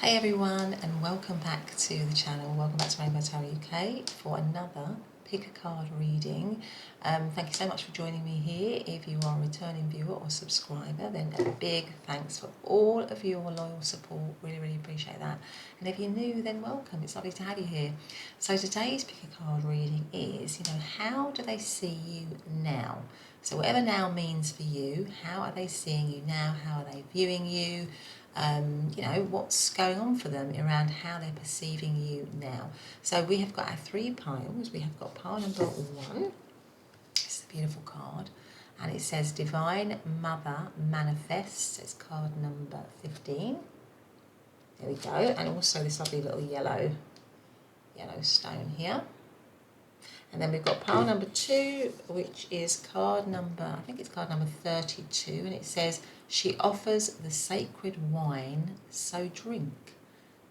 Hey everyone, and welcome back to the channel. Welcome back to Rainbow Tarot UK for another pick a card reading. Thank you so much for joining me here. If you are a returning viewer or subscriber, then a big thanks for all of your loyal support. Really appreciate that. And if you're new, then welcome. It's lovely to have you here. So today's pick a card reading is, how do they see you now? So whatever now means for you, how are they seeing you now? How are they viewing you? What's going on for them around how they're perceiving you now. So we have got our three piles. We have got pile number 1. It's a beautiful card. And it says Divine Mother Manifests. It's card number 15. There we go. And also this lovely little yellow stone here. And then we've got pile number 2, which is card number, I think it's card number 32, and it says, she offers the sacred wine, so drink.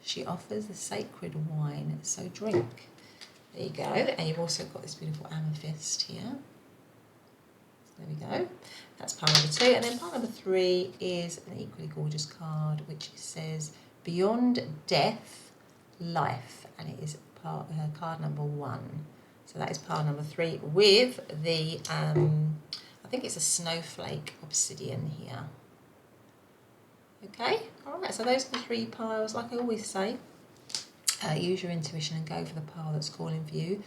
She offers the sacred wine, so drink. There you go. And you've also got this beautiful amethyst here. There we go. That's pile number 2. And then pile number 3 is an equally gorgeous card, which says, Beyond Death, Life. And it is card number 1. So that is pile number 3 with the, I think it's a Snowflake Obsidian here. Okay, all right, so those are the 3 piles. Like I always say, use your intuition and go for the pile that's calling for you.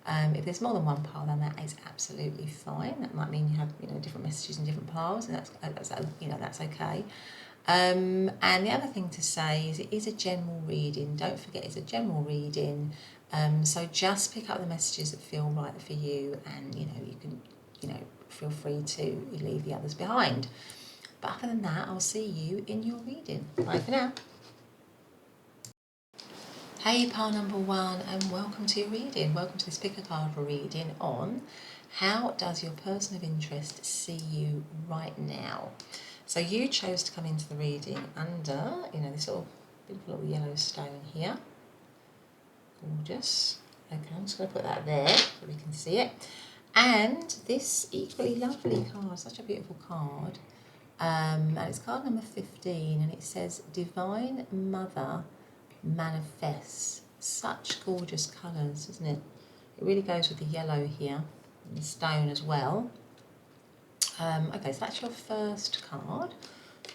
If there's more than one pile, then that is absolutely fine. That might mean you have, different messages in different piles, and that's okay. And the other thing to say is it is a general reading. Don't forget it's a general reading. So just pick up the messages that feel right for you, and you can feel free to leave the others behind. But other than that, I'll see you in your reading. Bye for now. Hey pile number 1, and welcome to your reading. Welcome to this pick a card reading on how does your person of interest see you right now. So you chose to come into the reading under, this little beautiful little yellow stone here. Gorgeous. Okay, I'm just going to put that there so we can see it. And this equally lovely card, such a beautiful card. And it's card number 15, and it says Divine Mother Manifests. Such gorgeous colours, isn't it? It really goes with the yellow here and the stone as well. Okay, so that's your first card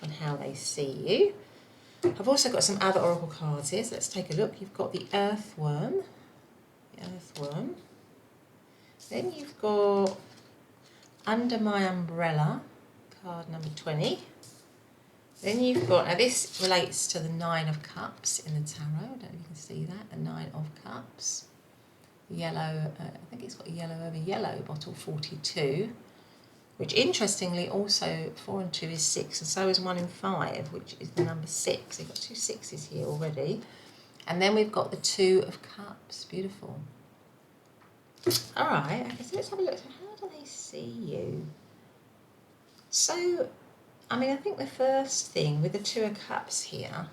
on how they see you. I've also got some other oracle cards here, so let's take a look. You've got the earthworm. Then you've got Under My Umbrella, card number 20. Then you've got, now this relates to the 9 of Cups in the tarot. I don't know if you can see that, the 9 of Cups. Yellow, I think it's got yellow over yellow, bottle 42. Which interestingly also 4 and 2 is 6, and so is 1 and 5, which is the number 6. You've got 2 6s here already. And then we've got the 2 of Cups. Beautiful. All right, okay, so let's have a look. So how do they see you? So, I think the first thing with the 2 of Cups here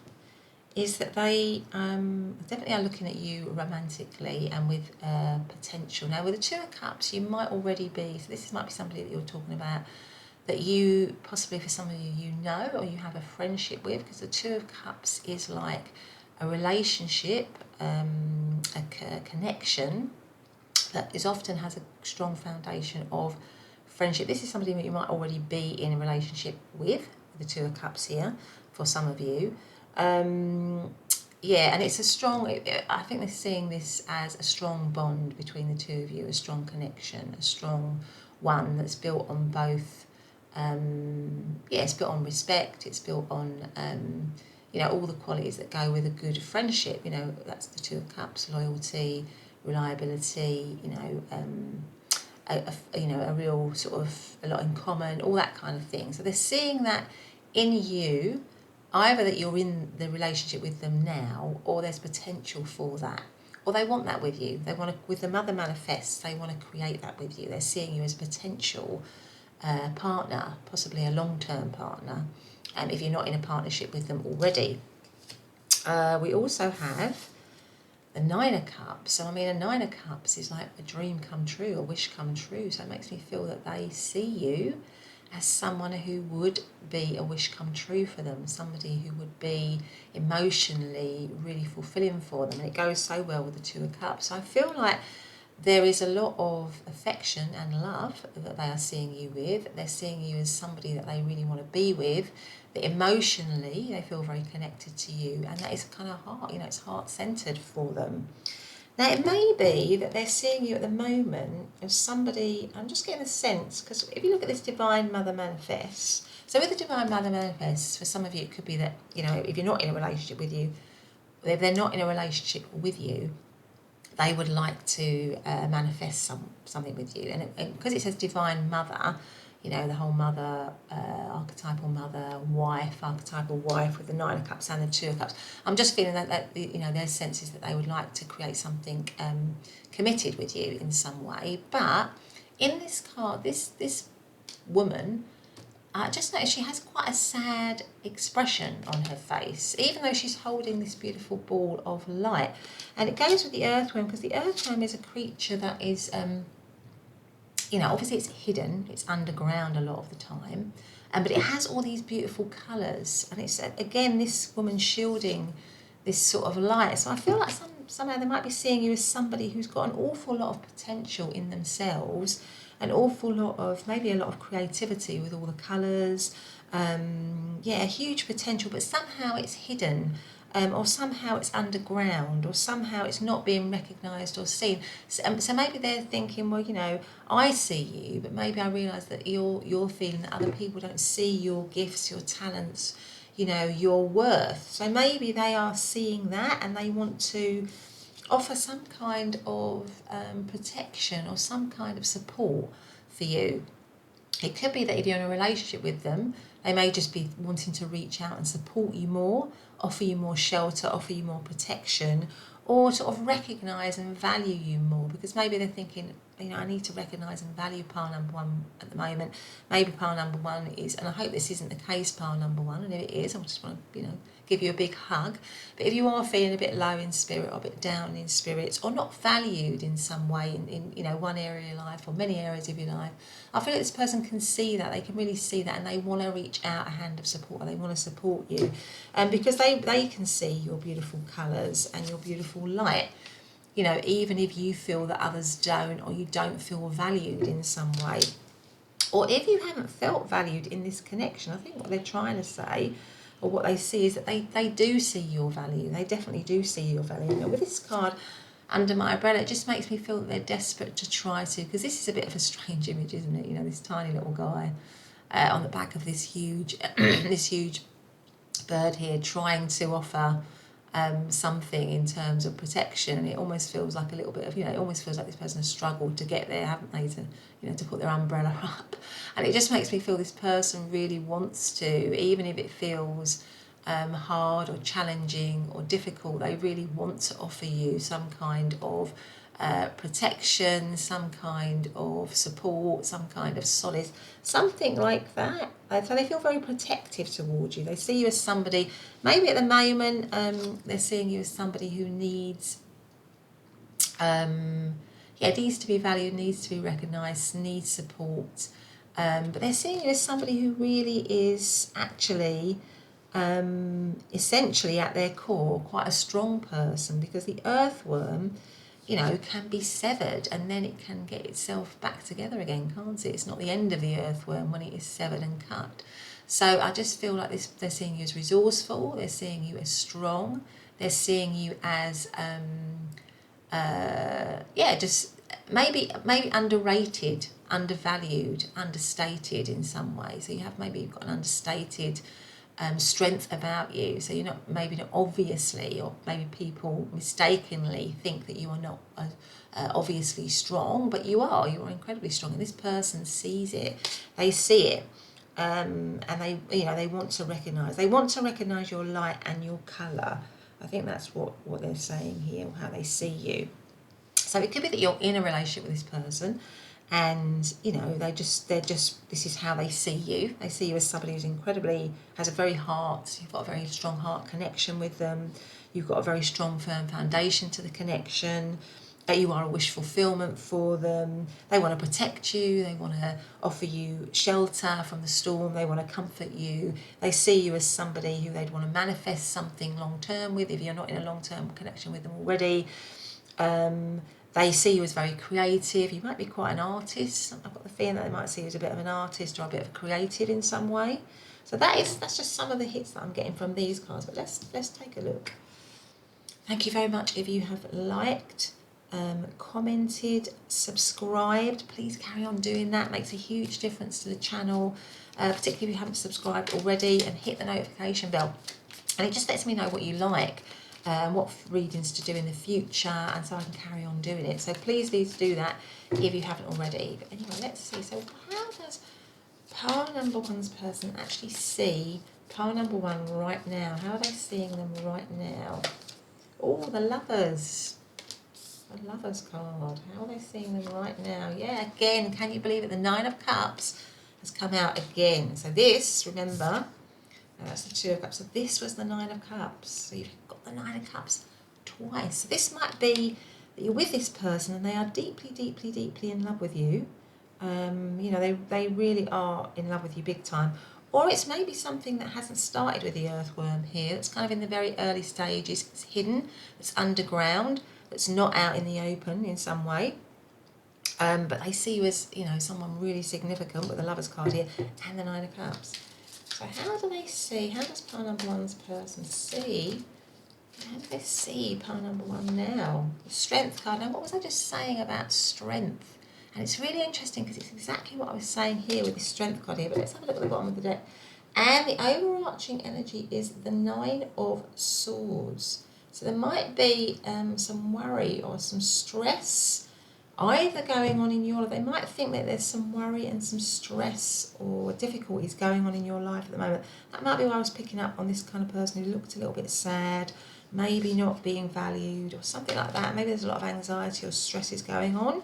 is that they definitely are looking at you romantically and with potential. Now, with the 2 of Cups, you might already be, so this might be somebody that you're talking about that you, possibly for some of you, or you have a friendship with, because the 2 of Cups is like a relationship, a connection that often has a strong foundation of friendship. This is somebody that you might already be in a relationship with, the 2 of Cups here, for some of you. Yeah, and it's a strong, I think they're seeing this as a strong bond between the 2 of you, a strong connection, a strong one that's built on both, it's built on respect, it's built on, all the qualities that go with a good friendship. That's the 2 of Cups, loyalty, reliability, a real sort of a lot in common, all that kind of thing. So they're seeing that in you, either that you're in the relationship with them now, or there's potential for that, or they want that with you. They want to, with the Mother Manifests, they want to create that with you. They're seeing you as a potential partner, possibly a long-term partner, if you're not in a partnership with them already. We also have the 9 of Cups. So a 9 of Cups is like a dream come true, a wish come true. So it makes me feel that they see you as someone who would be a wish come true for them, somebody who would be emotionally really fulfilling for them. And it goes so well with the Two of Cups. So I feel like there is a lot of affection and love that they are seeing you with. They're seeing you as somebody that they really want to be with, that emotionally they feel very connected to you, and that is kind of heart, it's heart-centered for them. Now, it may be that they're seeing you at the moment as somebody, I'm just getting a sense, because if you look at this Divine Mother Manifest, so with the Divine Mother Manifest, for some of you, it could be that, if you're not in a relationship with you, if they're not in a relationship with you, they would like to manifest something with you. And because it says Divine Mother, the whole mother, archetypal mother, wife, archetypal wife with the Nine of Cups and the Two of Cups. I'm just feeling that their sense is that they would like to create something committed with you in some way. But in this card, this woman, I just noticed she has quite a sad expression on her face, even though she's holding this beautiful ball of light. And it goes with the earthworm, because the earthworm is a creature that is... obviously it's hidden, it's underground a lot of the time, but it has all these beautiful colours, and it's, again, this woman shielding this sort of light. So I feel like somehow they might be seeing you as somebody who's got an awful lot of potential in themselves, an awful lot of, maybe a lot of creativity with all the colours, huge potential, but somehow it's hidden. Or somehow it's underground, or somehow it's not being recognised or seen. So maybe they're thinking, well, I see you, but maybe I realise that you're feeling that other people don't see your gifts, your talents, your worth. So maybe they are seeing that, and they want to offer some kind of protection or some kind of support for you. It could be that if you're in a relationship with them, they may just be wanting to reach out and support you more, offer you more shelter, offer you more protection, or sort of recognise and value you more, because maybe they're thinking, I need to recognise and value pile number one at the moment. Maybe pile number one is, and I hope this isn't the case, pile number one, and if it is, I just want to, give you a big hug. But if you are feeling a bit low in spirit, or a bit down in spirits, or not valued in some way in one area of your life, or many areas of your life, I feel like this person can see that, they can really see that, and they want to reach out a hand of support, or they want to support you, because they can see your beautiful colours and your beautiful light. Even if you feel that others don't, or you don't feel valued in some way, or if you haven't felt valued in this connection, I think what they're trying to say, or what they see, is that they do see your value. They definitely do see your value. With this card under my umbrella, it just makes me feel that they're desperate to try to, because this is a bit of a strange image, isn't it? This tiny little guy on the back of this huge this huge bird here, trying to offer something in terms of protection, and it almost feels like a little bit of, it almost feels like this person has struggled to get there, haven't they, to put their umbrella up. And it just makes me feel this person really wants to, even if it feels hard or challenging or difficult, they really want to offer you some kind of protection, some kind of support, some kind of solace, something like that. So they feel very protective towards you. They see you as somebody, maybe at the moment, they're seeing you as somebody who needs to be valued, needs to be recognised, needs support. But they're seeing you as somebody who really is actually, essentially at their core, quite a strong person, because the earthworm, can be severed, and then it can get itself back together again, can't it? It's not the end of the earthworm when it is severed and cut. So I just feel like they're seeing you as resourceful, they're seeing you as strong, they're seeing you as, just maybe underrated, undervalued, understated in some way. So you've got an understated strength about you, so you're not obviously, or maybe people mistakenly think that you are not obviously strong, but you are incredibly strong, and this person sees it, they see it, and they want to recognise your light and your colour. I think that's what they're saying here, how they see you. So it could be that you're in a relationship with this person, and this is how they see you. They see you as somebody who's you've got a very strong heart connection with them. You've got a very strong, firm foundation to the connection. You are a wish fulfillment for them. They want to protect you. They want to offer you shelter from the storm. They want to comfort you. They see you as somebody who they'd want to manifest something long term with if you're not in a long term connection with them already. They see you as very creative. You might be quite an artist. I've got the feeling that they might see you as a bit of an artist or a bit of a creative in some way. So that's just some of the hits that I'm getting from these cards. But let's take a look. Thank you very much if you have liked, commented, subscribed. Please carry on doing that. It makes a huge difference to the channel, particularly if you haven't subscribed already, and hit the notification bell. And it just lets me know what you like, what readings to do in the future, and so I can carry on doing it. So please do that if you haven't already. But anyway, let's see. So how does pile number one's person actually see pile number one right now? How are they seeing them right now? Oh, the Lovers. The Lovers card. How are they seeing them right now? Yeah, again, can you believe it? The Nine of Cups has come out again. So this, remember, that's the Two of Cups. So this was the Nine of Cups. So you've got the Nine of Cups twice. So this might be that you're with this person and they are deeply, deeply, deeply in love with you. You know, they really are in love with you big time. Or it's maybe something that hasn't started with the earthworm here. It's kind of in the very early stages. It's hidden. It's underground. It's not out in the open in some way. But they see you as, you know, someone really significant with the Lovers card here and the Nine of Cups. So how do they see? How does pile number one's person see? How do they see pile number one now? The Strength card. Now, what was I just saying about strength? And it's really interesting because it's exactly what I was saying here with the Strength card here. But let's have a look at the bottom of the deck. And the overarching energy is the Nine of Swords. So there might be some worry or some stress either going on in your life. They might think that there's some worry and some stress or difficulties going on in your life at the moment. That might be why I was picking up on this kind of person who looked a little bit sad, maybe not being valued or something like that. Maybe there's a lot of anxiety or stresses going on,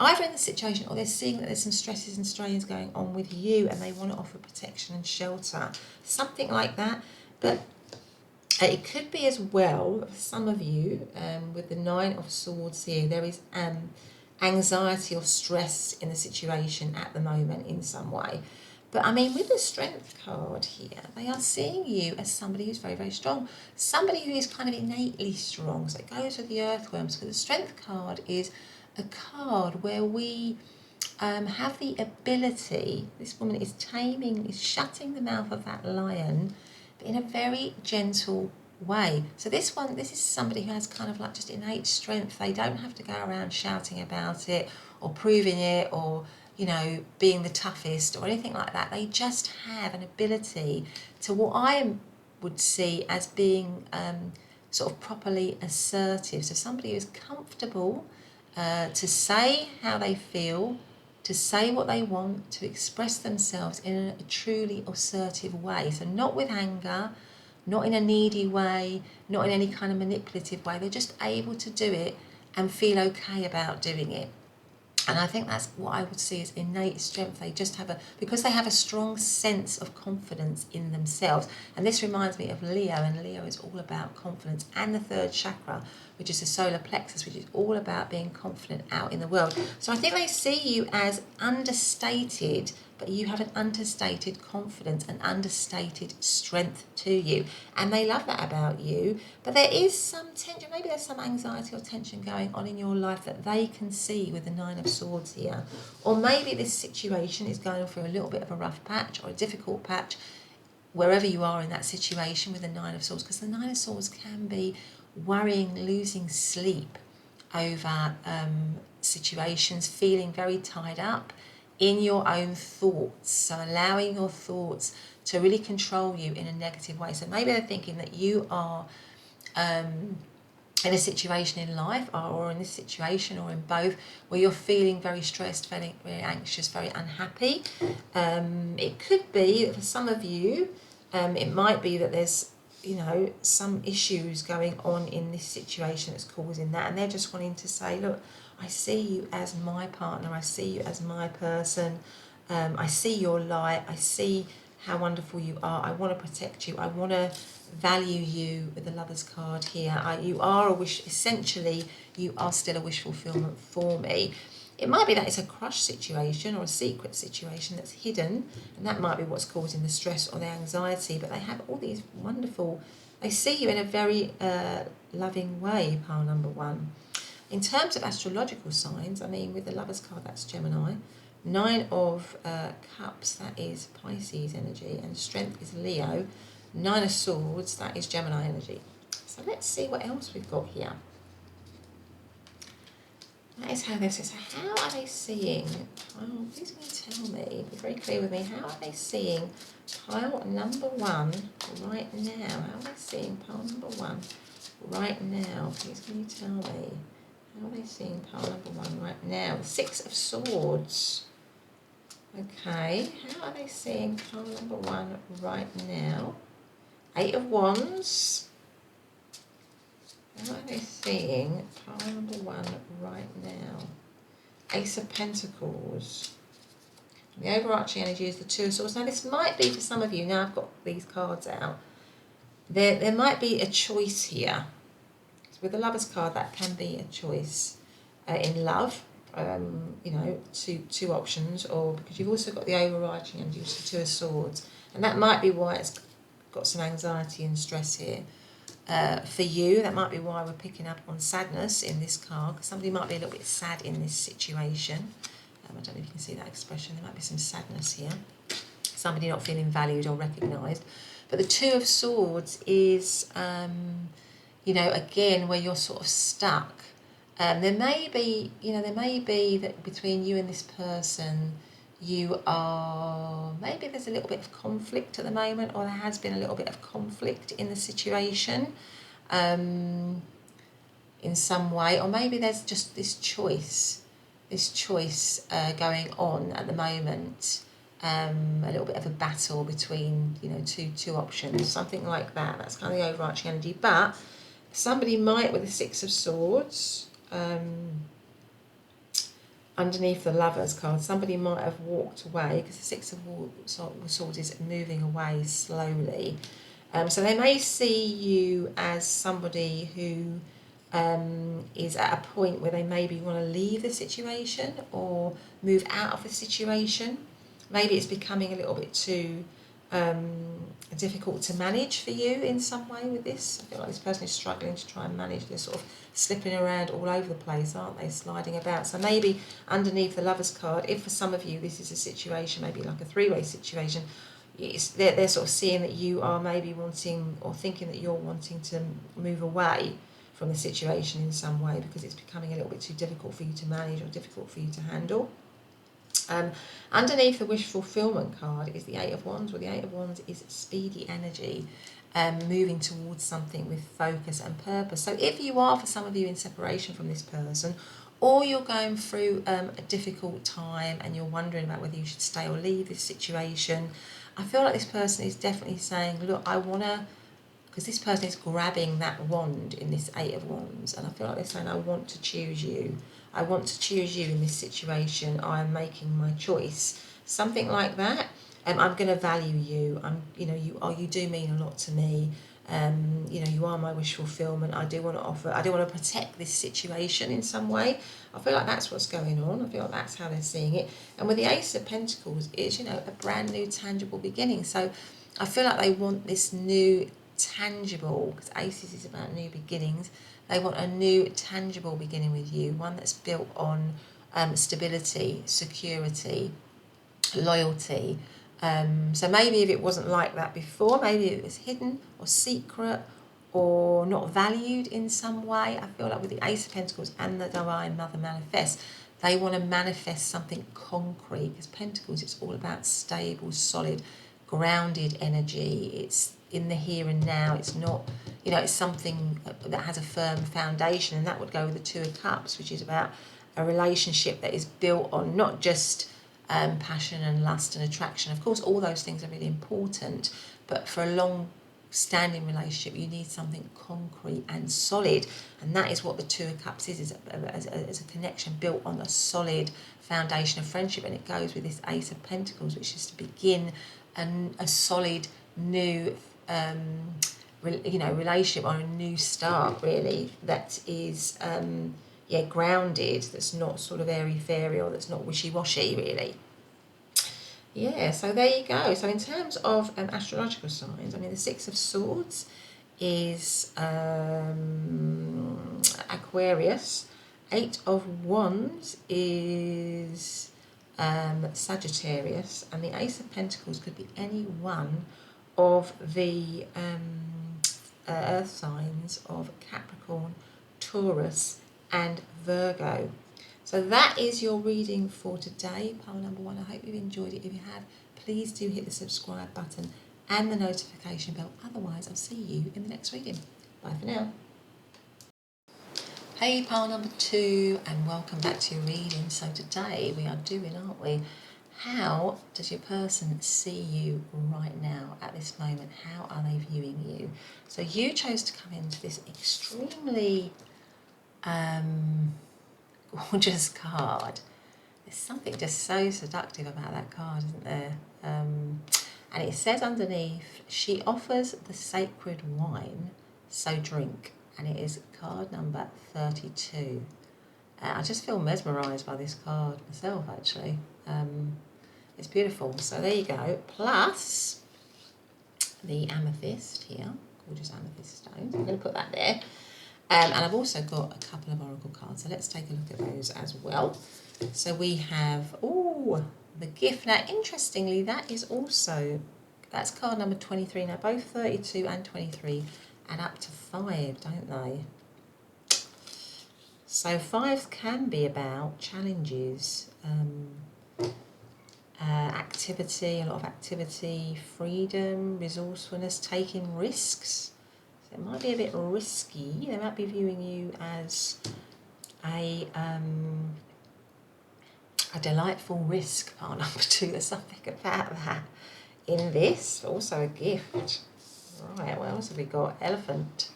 either in the situation, or they're seeing that there's some stresses and strains going on with you and they want to offer protection and shelter, something like that. But it could be as well, for some of you, with the Nine of Swords here, there is anxiety or stress in the situation at the moment in some way. But I mean, with the Strength card here, they are seeing you as somebody who's very, very strong, somebody who is kind of innately strong. So it goes with the Earthworms, because the Strength card is a card where we have the ability, this woman is taming, is shutting the mouth of that lion, but in a very gentle way. So this is somebody who has kind of like just innate strength. They don't have to go around shouting about it or proving it or, you know, being the toughest or anything like that. They just have an ability to what I would see as being sort of properly assertive. So somebody who's comfortable to say how they feel, to say what they want, to express themselves in a truly assertive way. So not with anger, not in a needy way, not in any kind of manipulative way. They're just able to do it and feel okay about doing it. And I think that's what I would see as innate strength. They just have because they have a strong sense of confidence in themselves. And this reminds me of Leo, and Leo is all about confidence, and the third chakra, which is the solar plexus, which is all about being confident out in the world. So I think they see you as understated, but you have an understated confidence, an understated strength to you. And they love that about you. But there is some tension, maybe there's some anxiety or tension going on in your life that they can see with the Nine of Swords here. Or maybe this situation is going through a little bit of a rough patch or a difficult patch, wherever you are in that situation with the Nine of Swords. Because the Nine of Swords can be worrying, losing sleep over situations, feeling very tied up in your own thoughts, so allowing your thoughts to really control you in a negative way. So maybe they're thinking that you are in a situation in life, or in this situation, or in both, where you're feeling very stressed, feeling very anxious, very unhappy. It could be that for some of you, it might be that there's, you know, some issues going on in this situation that's causing that, and they're just wanting to say, look, I see you as my partner, I see you as my person, I see your light, I see how wonderful you are. I want to protect you. I want to value you with the Lovers card here. You are a wish, essentially, you are still a wish fulfillment for me. It might be that it's a crush situation or a secret situation that's hidden, and that might be what's causing the stress or the anxiety, but they have all these wonderful, they see you in a very loving way, pile number one. In terms of astrological signs, I mean, with the Lovers card, that's Gemini. Nine of Cups, that is Pisces energy, and Strength is Leo. Nine of Swords, that is Gemini energy. So let's see what else we've got here. That is how this is. So how are they seeing? Oh, please can you tell me, be very clear with me, how are they seeing pile number one right now? How are they seeing pile number one right now? Please can you tell me? How are they seeing pile number one right now? The Six of Swords. Okay, how are they seeing pile number one right now? Eight of Wands. How are they seeing pile number one right now? Ace of Pentacles. The overarching energy is the Two of Swords. Now this might be for some of you, now I've got these cards out, there might be a choice here. With the Lovers card, that can be a choice in love, you know, two options, or because you've also got the overarching energy, which is the Two of Swords. And that might be why it's got some anxiety and stress here. For you, that might be why we're picking up on sadness in this card, because somebody might be a little bit sad in this situation. I don't know if you can see that expression. There might be some sadness here. Somebody not feeling valued or recognised. But the Two of Swords is, you know, again, where you're sort of stuck. There may be that between you and this person, you are, maybe there's a little bit of conflict at the moment, or there has been a little bit of conflict in the situation in some way, or maybe there's just this choice going on at the moment, a little bit of a battle between, you know, two options, something like that. That's kind of the overarching energy. But somebody might, with the Six of Swords, underneath the Lovers card, somebody might have walked away, because the Six of Swords is moving away slowly. So they may see you as somebody who is at a point where they maybe want to leave the situation or move out of the situation. Maybe it's becoming a little bit too difficult to manage for you in some way with this. I feel like this person is struggling to try and manage. They're sort of slipping around all over the place, aren't they? Sliding about. So maybe underneath the Lovers card, if for some of you this is a situation, maybe like a three-way situation, they're sort of seeing that you are maybe wanting, or thinking that you're wanting to move away from the situation in some way, because it's becoming a little bit too difficult for you to manage or difficult for you to handle. Underneath the wish fulfillment card is the Eight of Wands. Well, the Eight of Wands is speedy energy, moving towards something with focus and purpose. So if you are, for some of you, in separation from this person, or you're going through a difficult time and you're wondering about whether you should stay or leave this situation, I feel like this person is definitely saying, look, I want to, because this person is grabbing that wand in this Eight of Wands, and I feel like they're saying, I want to choose you. I want to choose you in this situation. I am making my choice. Something like that. I'm going to value you. You do mean a lot to me. You are my wish fulfillment. I do want to protect this situation in some way. I feel like that's what's going on. I feel like that's how they're seeing it. And with the Ace of Pentacles, it's, a brand new tangible beginning. So I feel like they want this new tangible, because Aces is about new beginnings. They want a new tangible beginning with you, one that's built on stability, security, loyalty. So maybe if it wasn't like that before, maybe it was hidden or secret or not valued in some way. I feel like with the Ace of Pentacles and the Divine Mother Manifest, they want to manifest something concrete, because Pentacles, it's all about stable, solid, grounded energy. It's in the here and now. It's not, it's something that has a firm foundation, and that would go with the Two of Cups, which is about a relationship that is built on not just passion and lust and attraction. Of course, all those things are really important, but for a long-standing relationship, you need something concrete and solid, and that is what the Two of Cups is a connection built on a solid foundation of friendship. And it goes with this Ace of Pentacles, which is to begin a solid new relationship, or a new start really, that is grounded, that's not sort of airy fairy, or that's not wishy-washy really. Yeah, so there you go. So in terms of astrological signs, I mean, the Six of Swords is Aquarius. Eight of Wands is Sagittarius, and the Ace of Pentacles could be any one of the earth signs of Capricorn, Taurus and Virgo. So that is your reading for today, pile number 1. I hope you've enjoyed it. If you have, please do hit the subscribe button and the notification bell. Otherwise, I'll see you in the next reading. Bye for now. Hey, pile number 2, and welcome back to your reading. So today we are doing, aren't we, how does your person see you right now at this moment? How are they viewing you? So you chose to come into this extremely gorgeous card. There's something just so seductive about that card, isn't there? And it says underneath, she offers the sacred wine, so drink. And it is card number 32. I just feel mesmerised by this card myself, actually. It's beautiful. So there you go. Plus the amethyst here, gorgeous amethyst stones. I'm going to put that there. And I've also got a couple of oracle cards, so let's take a look at those as well. So we have, the gift. Now, interestingly, that's card number 23. Now, both 32 and 23 add up to 5, don't they? So 5 can be about challenges, activity, a lot of activity, freedom, resourcefulness, taking risks. So it might be a bit risky. They might be viewing you as a delightful risk, part number 2. There's something about that in this, but also a gift. Right, what else have we got? Elephant.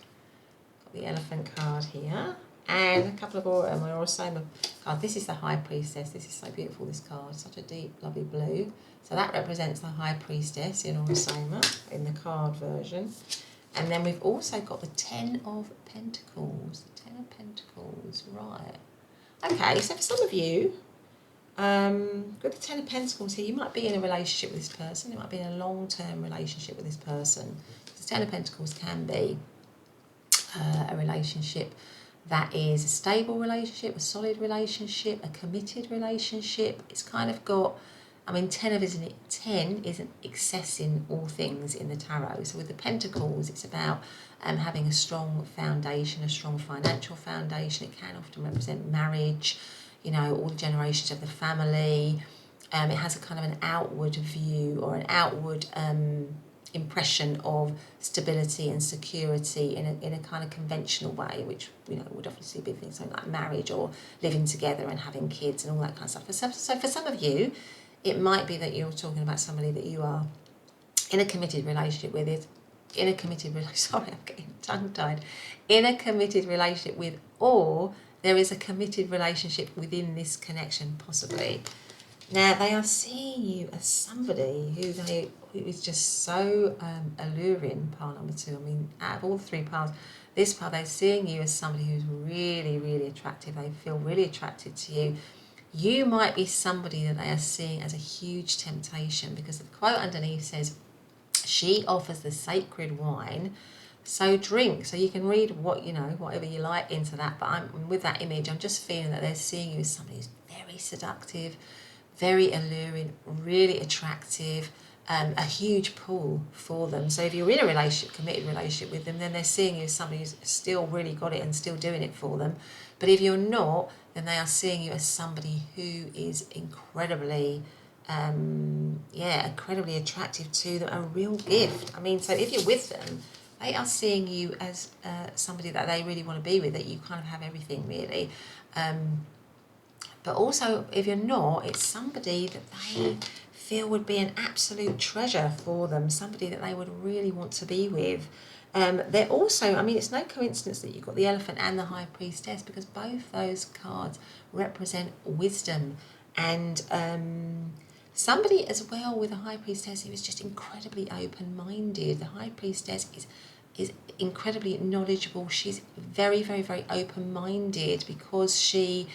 Got the elephant card here. And a couple of Aurosoma cards. This is the High Priestess. This is so beautiful, this card. Such a deep, lovely blue. So that represents the High Priestess in Aurosoma, in the card version. And then we've also got the 10 of Pentacles. The 10 of Pentacles, right. Okay, so for some of you, with the 10 of Pentacles here, you might be in a relationship with this person. You might be in a long-term relationship with this person. The 10 of Pentacles can be a relationship that is a stable relationship, a solid relationship, a committed relationship. It's kind of got, 10 isn't excessing all things in the tarot. So with the Pentacles, it's about having a strong foundation, a strong financial foundation. It can often represent marriage, all the generations of the family. It has a kind of an outward view, or an outward impression of stability and security in a kind of conventional way, which would obviously be things like marriage or living together and having kids and all that kind of stuff. So for some of you, it might be that you're talking about somebody that you are in a committed relationship with, I'm getting tongue-tied, in a committed relationship with, or there is a committed relationship within this connection, possibly. Now, they are seeing you as somebody who is just so alluring, pile number 2. Out of all the 3 piles, this pile, they're seeing you as somebody who's really, really attractive. They feel really attracted to you. You might be somebody that they are seeing as a huge temptation, because the quote underneath says, she offers the sacred wine, so drink. So you can read whatever you like into that. But with that image, I'm just feeling that they're seeing you as somebody who's very seductive, very alluring, really attractive, a huge pull for them. So if you're in a relationship, committed relationship with them, then they're seeing you as somebody who's still really got it and still doing it for them. But if you're not, then they are seeing you as somebody who is incredibly, incredibly attractive to them, a real gift. So if you're with them, they are seeing you as somebody that they really want to be with, that you kind of have everything really. But also, if you're not, it's somebody that they feel would be an absolute treasure for them, somebody that they would really want to be with. They're also, it's no coincidence that you've got the Elephant and the High Priestess, because both those cards represent wisdom and Somebody as well with a High Priestess who is just incredibly open-minded. The High Priestess is incredibly knowledgeable. She's very, very, very open-minded because she,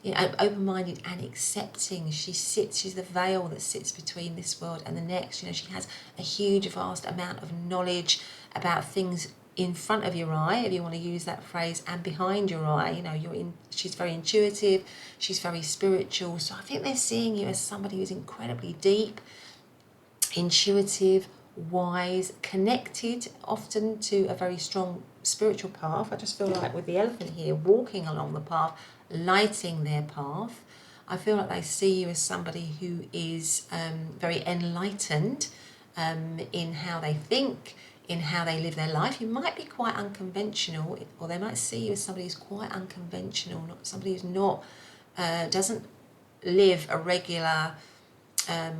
you know, open-minded and accepting. She's the veil that sits between this world and the next. You know, she has a huge, vast amount of knowledge about things in front of your eye, if you want to use that phrase, and behind your eye. You know, she's very intuitive, she's very spiritual. So I think they're seeing you as somebody who's incredibly deep, intuitive, wise, connected often to a very strong spiritual path. I just feel like with the elephant here, walking along the path, lighting their path. I feel like they see you as somebody who is very enlightened in how they think, in how they live their life. You might be quite unconventional, or they might see you as somebody who's quite unconventional, not somebody who's not doesn't live a regular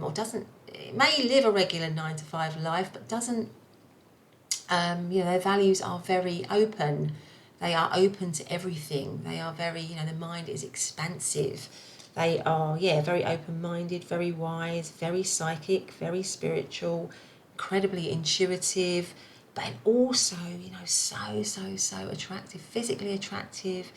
or doesn't, it may live a regular 9-to-5 life, but doesn't, you know, their values are very open. They are open to everything. They are very, you know, the mind is expansive. They are, yeah, very open-minded, very wise, very psychic, very spiritual, incredibly intuitive, but also, you know, so attractive, physically attractive,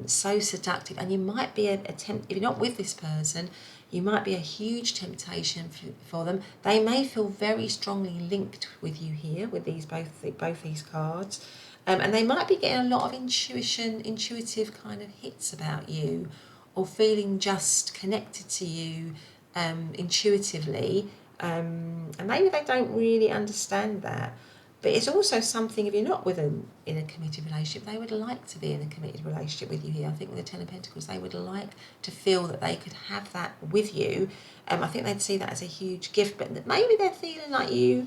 so seductive. And you might be if you're not with this person, you might be a huge temptation for them. They may feel very strongly linked with you here, with these both these cards. And they might be getting a lot of intuitive kind of hits about you, or feeling just connected to you intuitively. And maybe they don't really understand that. But it's also something, if you're not with them in a committed relationship, they would like to be in a committed relationship with you here. I think with the Ten of Pentacles, they would like to feel that they could have that with you. I think they'd see that as a huge gift, but maybe they're feeling like you,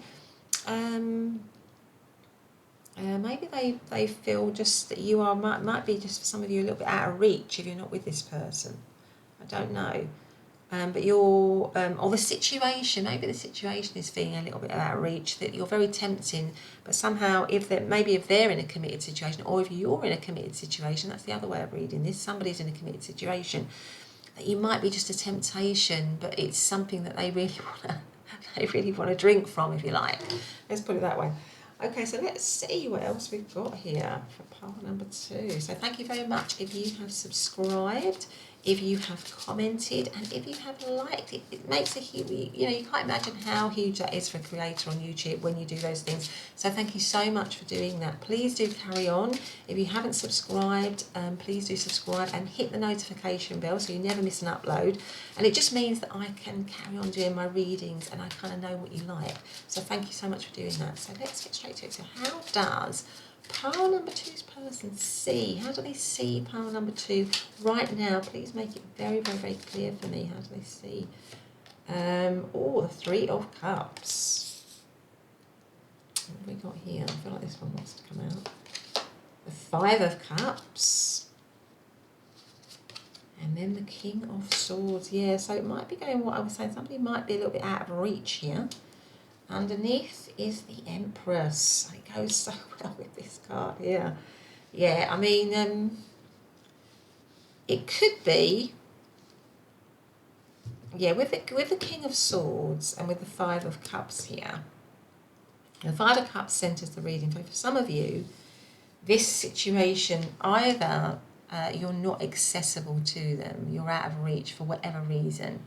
maybe they feel just that you are, might be just for some of you a little bit out of reach if you're not with this person. I don't know. But you're, or the situation, maybe the situation is feeling a little bit out of reach, that you're very tempting, but somehow if they're in a committed situation, or if you're in a committed situation, that's the other way of reading this, somebody's in a committed situation, that you might be just a temptation, but it's something that they really want to drink from, if you like. Let's put it that way. Okay, so let's see what else we've got here for pile number 2. So thank you very much if you have subscribed, if you have commented, and if you have liked it. It makes a huge, you know, you can't imagine how huge that is for a creator on YouTube when you do those things. So thank you so much for doing that. Please do carry on. If you haven't subscribed, please do subscribe and hit the notification bell so you never miss an upload. And it just means that I can carry on doing my readings and I kind of know what you like. So thank you so much for doing that. So let's get straight to it. So how does pile number 2's person see? How do they see pile number 2 right now? Please make it very, very, very clear for me. How do they see? Oh, the 3 of Cups. What have we got here? I feel like this one wants to come out. The 5 of Cups. And then the King of Swords. Yeah, so it might be going, what I was saying, somebody might be a little bit out of reach here. Underneath is the Empress. It goes so well with this card here. Yeah, I mean, it could be, yeah, with the King of Swords and with the 5 of Cups here. The 5 of Cups centers the reading. For some of you, this situation, either you're not accessible to them, you're out of reach for whatever reason,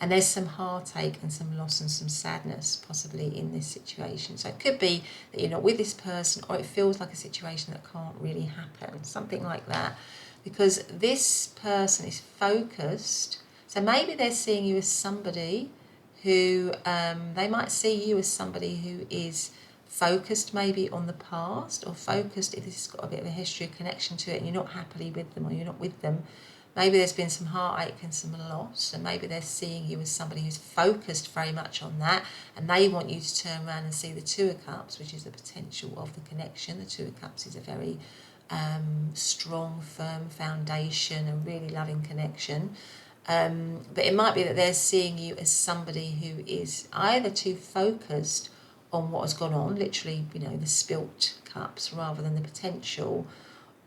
and there's some heartache and some loss and some sadness possibly in this situation. So it could be that you're not with this person, or it feels like a situation that can't really happen, something like that. Because this person is focused. So maybe they're seeing you as somebody who, they might see you as somebody who is focused maybe on the past, or focused if this has got a bit of a history, of connection to it, and you're not happily with them, or you're not with them. Maybe there's been some heartache and some loss, and maybe they're seeing you as somebody who's focused very much on that, and they want you to turn around and see the 2 of Cups, which is the potential of the connection. The 2 of Cups is a very strong, firm foundation, a really loving connection. But it might be that they're seeing you as somebody who is either too focused on what has gone on, literally, you know, the spilt cups, rather than the potential,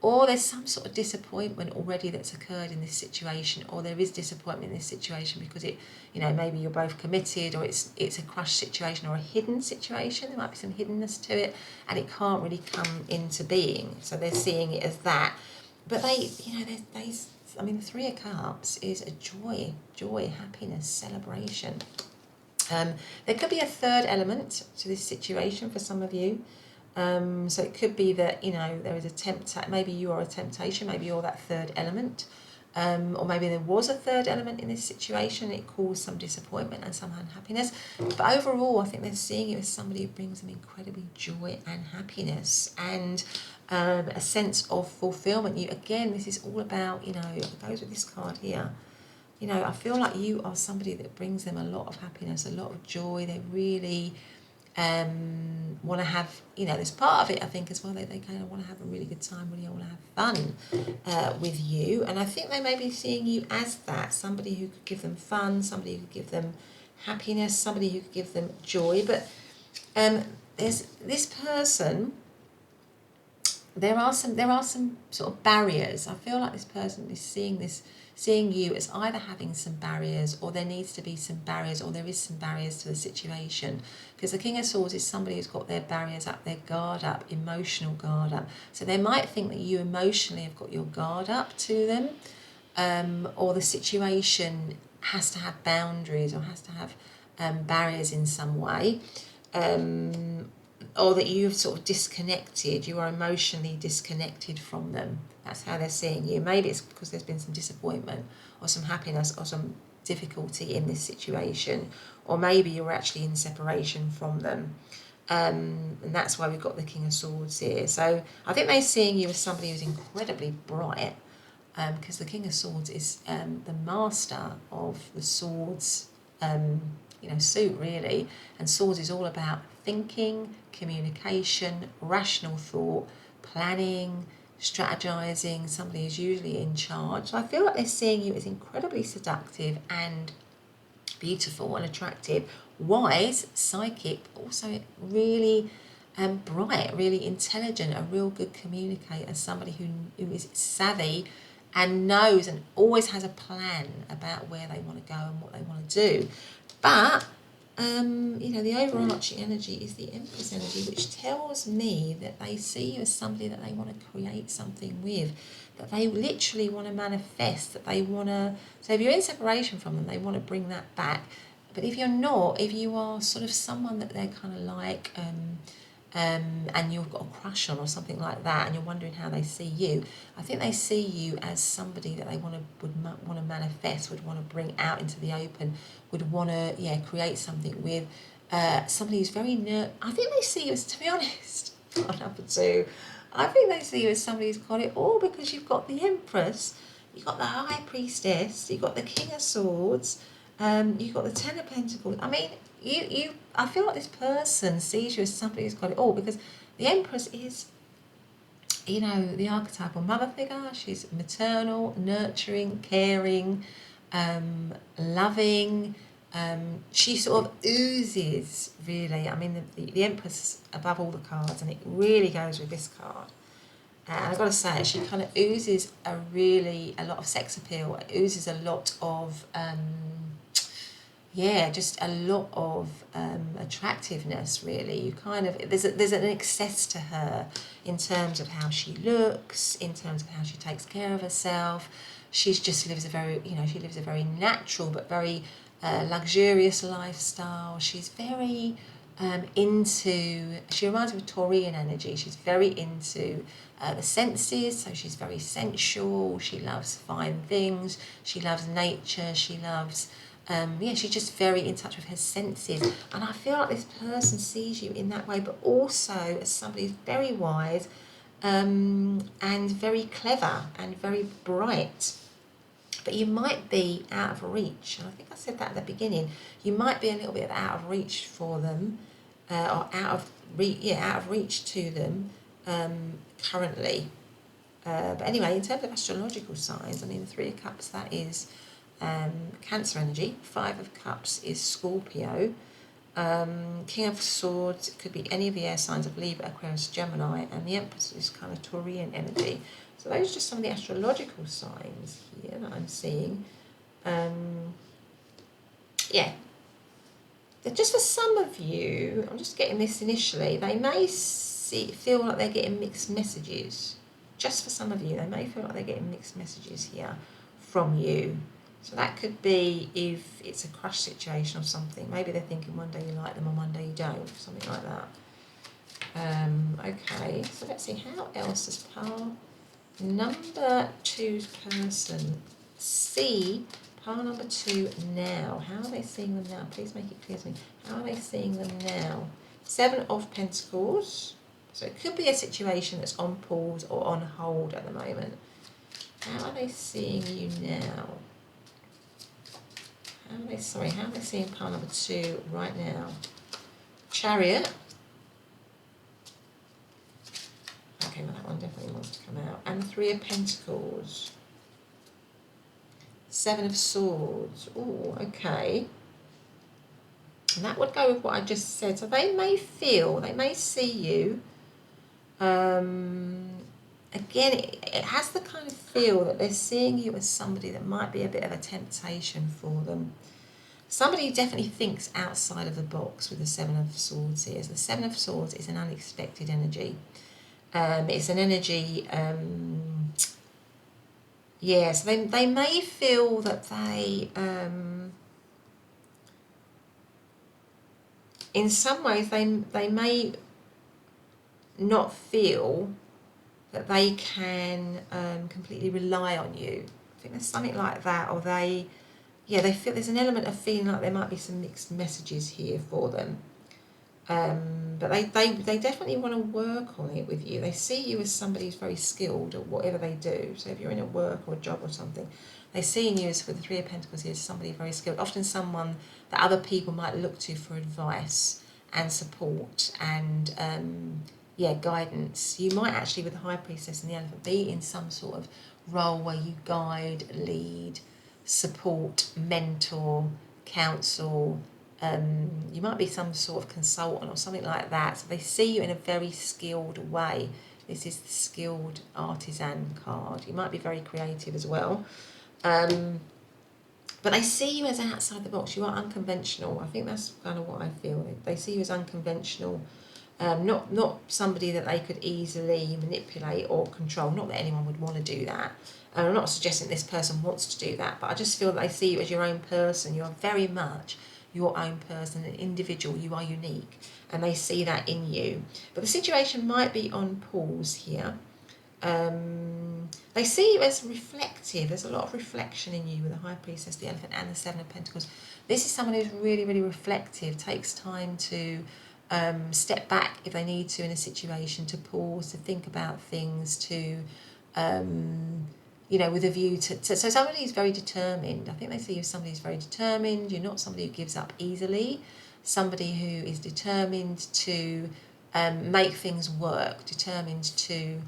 or there's some sort of disappointment already that's occurred in this situation, or there is disappointment in this situation because it, you know, maybe you're both committed, or it's a crushed situation or a hidden situation. There might be some hiddenness to it, and it can't really come into being. So they're seeing it as that. But they, you know, I mean, the Three of Cups is a joy, happiness, celebration. There could be a third element to this situation for some of you. So it could be that, you know, there is maybe you are a temptation, maybe you're that third element, or maybe there was a third element in this situation. It caused some disappointment and some unhappiness. But overall, I think they're seeing you as somebody who brings them incredibly joy and happiness and a sense of fulfillment. This is all about, you know, it goes with this card here. You know, I feel like you are somebody that brings them a lot of happiness, a lot of joy. They really want to have, you know, there's part of it, I think, as well. They kind of want to have a really good time, really want to have fun with you. And I think they may be seeing you as that, somebody who could give them fun, somebody who could give them happiness, somebody who could give them joy. But there's this person, there are some sort of barriers. I feel like this person is seeing you as either having some barriers, or there needs to be some barriers, or there is some barriers to the situation. Because the King of Swords is somebody who's got their barriers up, their guard up, emotional guard up. So they might think that you emotionally have got your guard up to them, or the situation has to have boundaries, or has to have barriers in some way. Or that you've sort of disconnected, you are emotionally disconnected from them. That's how they're seeing you. Maybe it's because there's been some disappointment or some happiness or some difficulty in this situation, or maybe you're actually in separation from them. And that's why we've got the King of Swords here. So I think they're seeing you as somebody who's incredibly bright, because the King of Swords is the master of the swords, suit, really. And swords is all about thinking, communication, rational thought, planning, strategizing. Somebody who's usually in charge. So I feel like they're seeing you as incredibly seductive and beautiful and attractive, wise, psychic, but also really bright, really intelligent, a real good communicator, somebody who is savvy and knows and always has a plan about where they want to go and what they want to do. But the overarching energy is the Empress energy, which tells me that they see you as somebody that they want to create something with, that they literally want to manifest, that they want to... So if you're in separation from them, they want to bring that back. But if you're not, if you are sort of someone that they're kind of like... and you've got a crush on or something like that, and you're wondering how they see you, I think they see you as somebody that they would want to manifest, would want to bring out into the open, would want to create something with somebody who's very I think they see you as, to be honest, number two, I think they see you as somebody who's got it all, because you've got the Empress, you've got the High Priestess, you've got the King of Swords, you've got the Ten of Pentacles. I mean, I feel like this person sees you as somebody who's got it all, because the Empress is, the archetypal mother figure. She's maternal, nurturing, caring, loving. She sort of oozes, really. I mean, the Empress above all the cards, and it really goes with this card. And I've got to say, she kind of oozes a lot of sex appeal. It oozes a lot of... just a lot of attractiveness, really. You kind of, there's an excess to her in terms of how she looks, in terms of how she takes care of herself. She just lives a very natural but very luxurious lifestyle. She's very she reminds me of Taurian energy. She's very into the senses, so she's very sensual. She loves fine things. She loves nature. She loves... she's just very in touch with her senses, and I feel like this person sees you in that way, but also as somebody who's very wise and very clever and very bright. But you might be out of reach, and I think I said that at the beginning. You might be a little bit out of reach for them, or out of reach to them currently. But anyway, in terms of astrological signs, I mean, the Three of Cups, that is Cancer energy. Five of Cups is Scorpio. King of Swords, it could be any of the air signs of Libra, Aquarius, Gemini, and the Empress is kind of Taurian energy. So those are just some of the astrological signs here that I'm seeing. Yeah. Just for some of you, I'm just getting this initially, they may feel like they're getting mixed messages. Just for some of you, they may feel like they're getting mixed messages here from you. So that could be if it's a crush situation or something. Maybe they're thinking one day you like them and one day you don't, something like that. Okay, so let's see, how else does pile number 2's person see pile number 2 now? How are they seeing them now? Please make it clear to me. How are they seeing them now? 7 of Pentacles. So it could be a situation that's on pause or on hold at the moment. How are they seeing you now? How are they seeing pile number 2 right now? Chariot. Okay, well that one definitely wants to come out. And the 3 of Pentacles. 7 of Swords. Oh, okay. And that would go with what I just said. So they may see you. Again, it has the kind of feel that they're seeing you as somebody that might be a bit of a temptation for them. Somebody who definitely thinks outside of the box with the 7 of Swords here. So the 7 of Swords is an unexpected energy. It's an energy, yeah, so they may feel that they, in some ways, they may not feel that they can completely rely on you. I think there's something like that, or they feel there's an element of feeling like there might be some mixed messages here for them. But they definitely want to work on it with you. They see you as somebody who's very skilled at whatever they do. So if you're in a work or a job or something, they see you as, with the 3 of Pentacles here, as somebody very skilled, often someone that other people might look to for advice and support and guidance. You might actually, with the High Priestess and the Elephant, be in some sort of role where you guide, lead, support, mentor, counsel. You might be some sort of consultant or something like that. So they see you in a very skilled way. This is the skilled artisan card. You might be very creative as well. But they see you as outside the box. You are unconventional. I think that's kind of what I feel. They see you as unconventional. Not somebody that they could easily manipulate or control. Not that anyone would want to do that. And I'm not suggesting this person wants to do that, but I just feel that they see you as your own person. You are very much your own person, an individual. You are unique, and they see that in you. But the situation might be on pause here. They see you as reflective. There's a lot of reflection in you with the High Priestess, the Elephant, and the 7 of Pentacles. This is someone who's really, really reflective, takes time to step back if they need to in a situation, to pause, to think about things, to, with a view to so somebody who's very determined. I think they see you as somebody who's very determined. You're not somebody who gives up easily. Somebody who is determined to make things work, determined to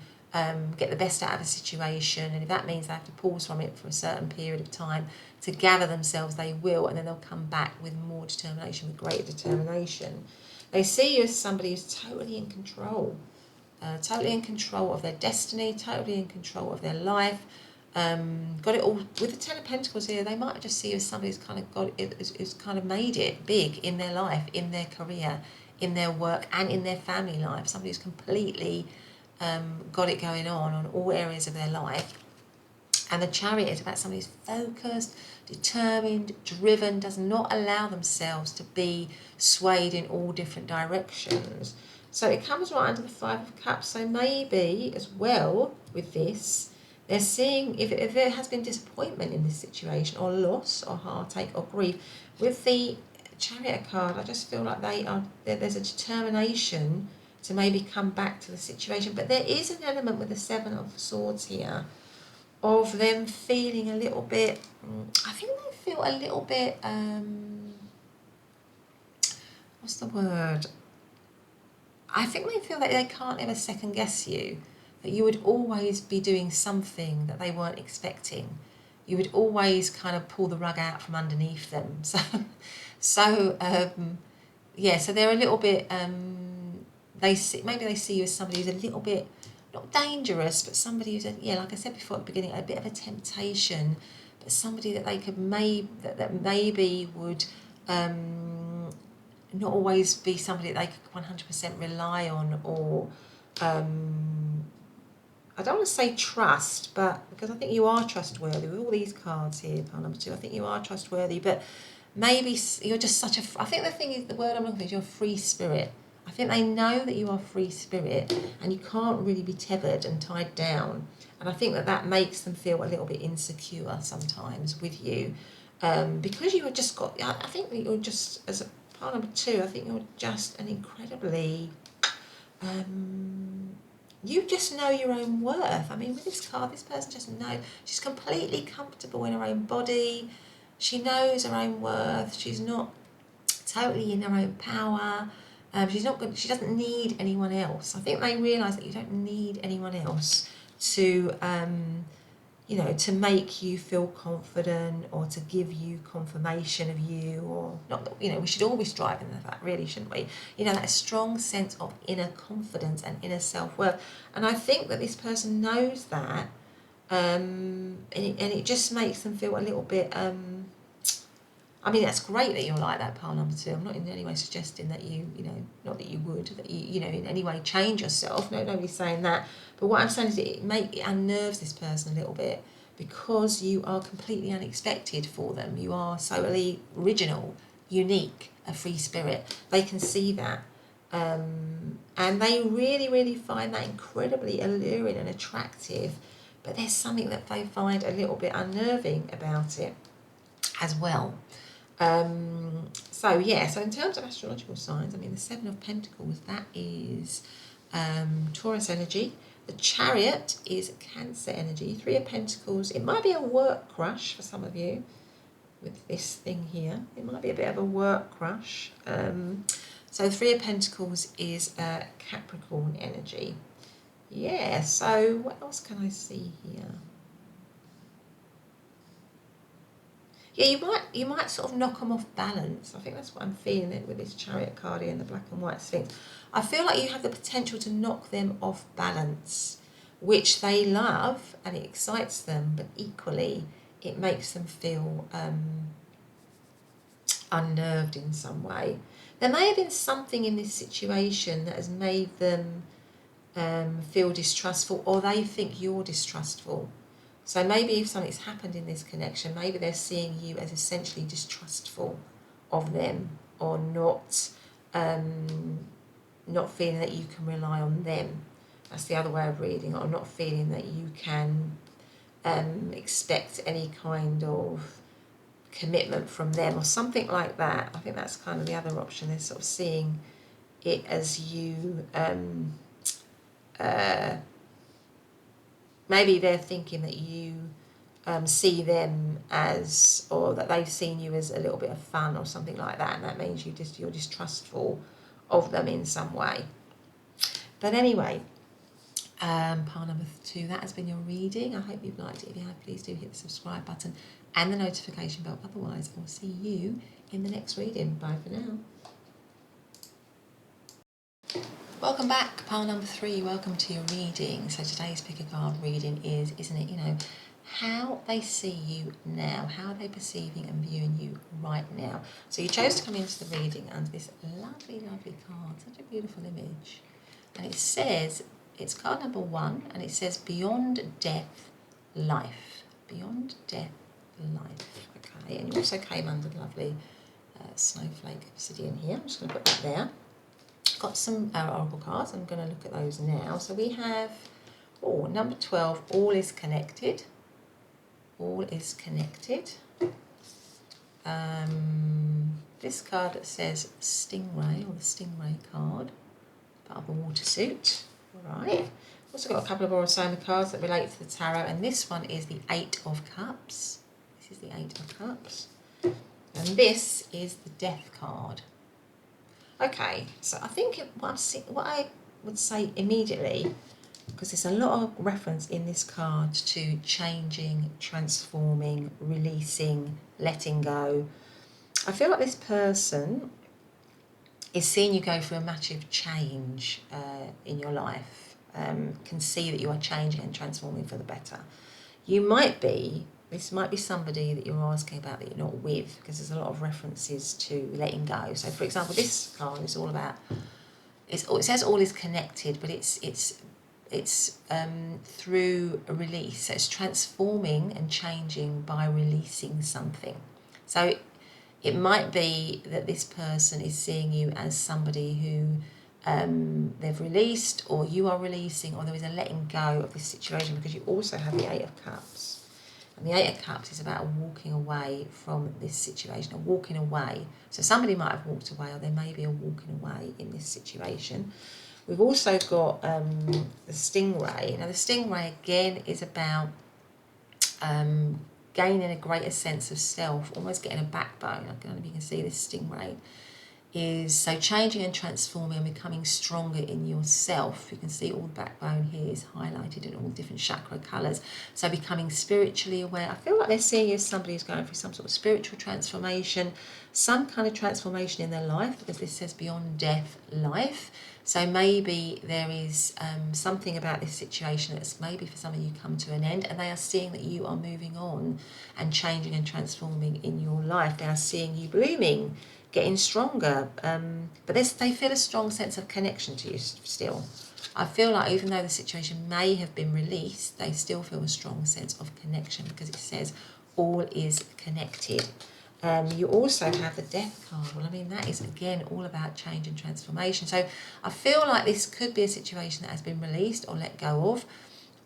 get the best out of a situation, and if that means they have to pause from it for a certain period of time to gather themselves, they will, and then they'll come back with more determination, with greater determination. They see you as somebody who's totally in control of their destiny, totally in control of their life. Got it all with the 10 of Pentacles here. They might just see you as somebody who's kind of got it, who's kind of made it big in their life, in their career, in their work, and in their family life. Somebody who's completely got it going on all areas of their life. And the Chariot is about somebody who's focused, determined, driven, does not allow themselves to be swayed in all different directions. So it comes right under the 5 of Cups. So maybe as well with this, they're seeing if there has been disappointment in this situation, or loss, or heartache, or grief. With the Chariot card, I just feel like there's a determination to maybe come back to the situation. But there is an element with the 7 of Swords here of them feeling a little bit, I think they feel a little bit, what's the word? I think they feel that they can't ever second guess you, that you would always be doing something that they weren't expecting. You would always kind of pull the rug out from underneath them. So yeah, so they're a little bit, maybe they see you as somebody who's a little bit, not dangerous, but somebody who's, yeah, like I said before at the beginning, a bit of a temptation, but somebody that they could that maybe would not always be somebody that they could 100% rely on, or I don't want to say trust, but because I think you are trustworthy with all these cards here, pile number 2. I think you are trustworthy, but maybe you're just such a. I think the thing is, the word I'm looking for is you're a free spirit. I think they know that you are free spirit, and you can't really be tethered and tied down. And I think that that makes them feel a little bit insecure sometimes with you, because you have just got. I think that you're just, as a pile number 2. I think you're just an incredibly. You just know your own worth. I mean, with this card, this person just knows. She's completely comfortable in her own body. She knows her own worth. She's not totally in her own power. She's not good. She doesn't need anyone else. I think they realise that you don't need anyone else to, to make you feel confident, or to give you confirmation of you, or not that, we should all be striving for that, really, shouldn't we? That strong sense of inner confidence and inner self-worth. And I think that this person knows that, and it just makes them feel a little bit, I mean, that's great that you're like that, pile number 2. I'm not in any way suggesting that not that you would, that you in any way change yourself. No, nobody's saying that. But what I'm saying is it unnerves this person a little bit, because you are completely unexpected for them. You are solely original, unique, a free spirit. They can see that. And they really, really find that incredibly alluring and attractive. But there's something that they find a little bit unnerving about it as well. So in terms of astrological signs, I mean, the 7 of Pentacles, that is Taurus energy. The Chariot is Cancer energy. 3 of Pentacles, it might be a work crush for some of you with this thing here. It might be a bit of a work crush. So 3 of Pentacles is Capricorn energy. Yeah, so what else can I see here? Yeah, you might sort of knock them off balance. I think that's what I'm feeling it with this Chariot card here and the black and white Sphinx. I feel like you have the potential to knock them off balance, which they love and it excites them, but equally it makes them feel unnerved in some way. There may have been something in this situation that has made them feel distrustful, or they think you're distrustful. So maybe if something's happened in this connection, maybe they're seeing you as essentially distrustful of them, or not feeling that you can rely on them. That's the other way of reading it, or not feeling that you can expect any kind of commitment from them, or something like that. I think that's kind of the other option. They're sort of seeing it as you... maybe they're thinking that you see them as, or that they've seen you as a little bit of fun or something like that, and that means you're distrustful of them in some way. But anyway, pile number 2, that has been your reading. I hope you've liked it. If you have, please do hit the subscribe button and the notification bell. Otherwise, I'll see you in the next reading. Bye for now. Welcome back, pile number 3. Welcome to your reading. So today's pick a card reading is, isn't it, how they see you now. How are they perceiving and viewing you right now? So you chose to come into the reading under this lovely, lovely card. Such a beautiful image. And it says, it's card number 1, and it says beyond death, life. Beyond death, life. Okay, and you also came under the lovely Snowflake Obsidian here. I'm just going to put that there. Got some oracle cards. I'm going to look at those now. So we have number 12, all is connected. All is connected. This card that says Stingray, or the Stingray card, part of the water suit. All right. Also got a couple of Orosoma cards that relate to the tarot, and this one is the 8 of Cups. This is the 8 of Cups. And this is the Death card. Okay, so I think what I would say immediately, because there's a lot of reference in this card to changing, transforming, releasing, letting go. I feel like this person is seeing you go through a massive change in your life. Can see that you are changing and transforming for the better. This might be somebody that you're asking about that you're not with, because there's a lot of references to letting go. So, for example, this card is all about, it says all is connected, but it's through a release. So it's transforming and changing by releasing something. So it might be that this person is seeing you as somebody who they've released, or you are releasing, or there is a letting go of this situation, because you also have the Eight of Cups. And the Eight of Cups is about walking away from this situation, or walking away. So somebody might have walked away, or there may be a walking away in this situation. We've also got the Stingray. Now the Stingray again is about gaining a greater sense of self, almost getting a backbone. I don't know if you can see this Stingray is so changing and transforming and becoming stronger in yourself. You can see all the backbone here is highlighted in all different chakra colours. So becoming spiritually aware. I feel like they're seeing you as somebody who's going through some sort of spiritual transformation, some kind of transformation in their life, because this says beyond death life. So maybe there is something about this situation that's maybe for some of you come to an end, and they are seeing that you are moving on and changing and transforming in your life. They are seeing you blooming, getting stronger, but they feel a strong sense of connection to you still. I feel like even though the situation may have been released, they still feel a strong sense of connection, because it says all is connected. You also have the Death card. Well, I mean, that is again all about change and transformation. So I feel like this could be a situation that has been released or let go of,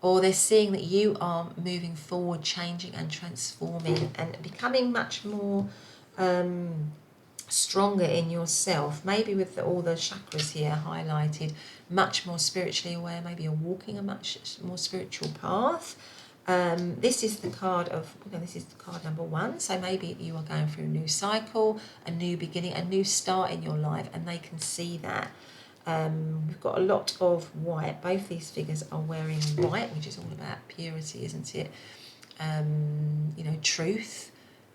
or they're seeing that you are moving forward, changing and transforming and becoming much more stronger in yourself, maybe with all the chakras here highlighted, much more spiritually aware, maybe you're walking a much more spiritual path. This is the card of, this is card number 1, so maybe you are going through a new cycle, a new beginning, a new start in your life, and they can see that. We've got a lot of white. Both these figures are wearing white, which is all about purity, isn't it? Truth.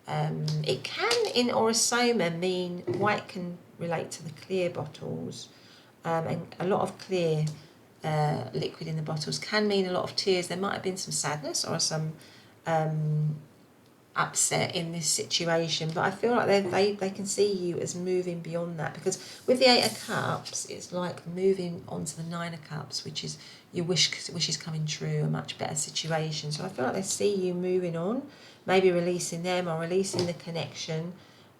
It can, in Orosoma, mean white can relate to the clear bottles, and a lot of clear liquid in the bottles can mean a lot of tears. There might have been some sadness or some upset in this situation, but I feel like they can see you as moving beyond that, because with the Eight of Cups, it's like moving on to the Nine of Cups, which is your wishes coming true, a much better situation. So I feel like they see you moving on, maybe releasing them or releasing the connection,